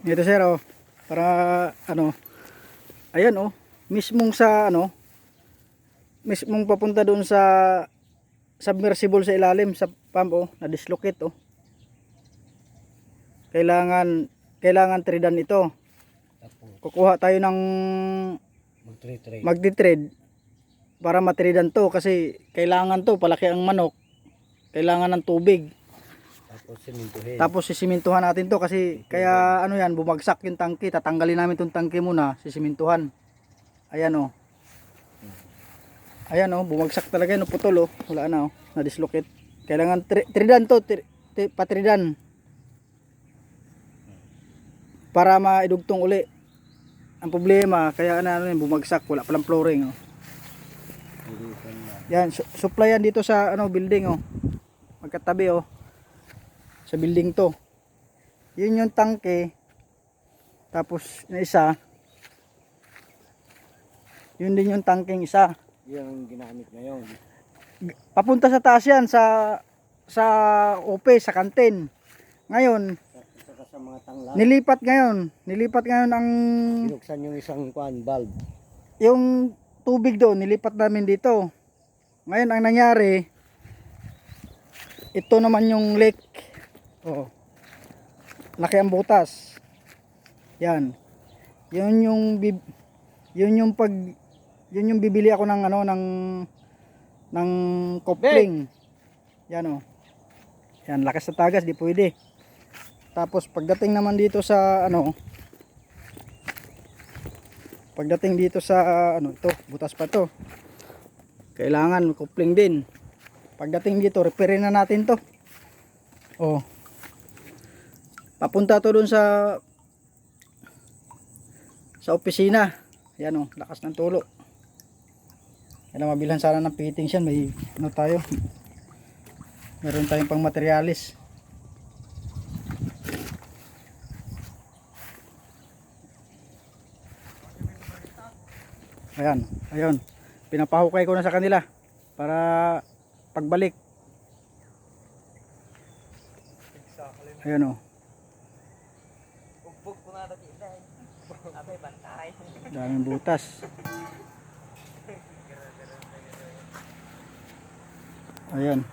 Ito sir oh. Para ano. Ayan oh. Mismong sa ano. Mismong papunta doon sa submersible sa ilalim sa pump oh. Na-dislocate oh. Kailangan tradean ito. Kukuha tayo ng magti-trade para matradean to kasi kailangan to, palaki ang manok. Kailangan ng tubig. Tapos sisimintuhan natin to kasi kaya ano yan, bumagsak yung tangke. Tatanggalin namin tong tangke muna, sisimintuhan. Ayan oh. Ayan oh, bumagsak talaga yun, putol oh. Wala na oh, na-dislocate. Kailangan tradean to, patridan. Para maidugtong uli. Ang problema, kaya ano yun, bumagsak, wala palang flooring oh. Yan, supply yan dito sa ano building oh. Magkatabi oh. Sa building to. Yun yung tangke. Tapos na isa. Yun din yung tangkeng isa. Yung ginamit ngayon. Papunta sa taas yan sa OP, sa kantin. Ngayon, Sa mga tangla. nilipat ngayon ang Binuksan yung isang valve. yung tubig doon, nilipat namin dito. Ngayon ang nangyari, ito naman yung leak. Oh. Laki ang butas. Yan. Yun yung bibili ako ng ano ng coupling. Yan oh. Yan, lakas sa tagas, di pwede. Tapos pagdating naman dito sa ano, ito, butas pa to. Kailangan coupling din. Pagdating dito, repairin na natin to. Oh. Papunta to dun sa opisina. Yan oh, lakas ng tulo. Kailangan mabilhan sana ng fittings yan. May ano tayo. Meron tayong pang materialis. Ayan, ayun. Pinapahukay ko na sa kanila para pagbalik. Ayan oh. Daming butas. Ayan.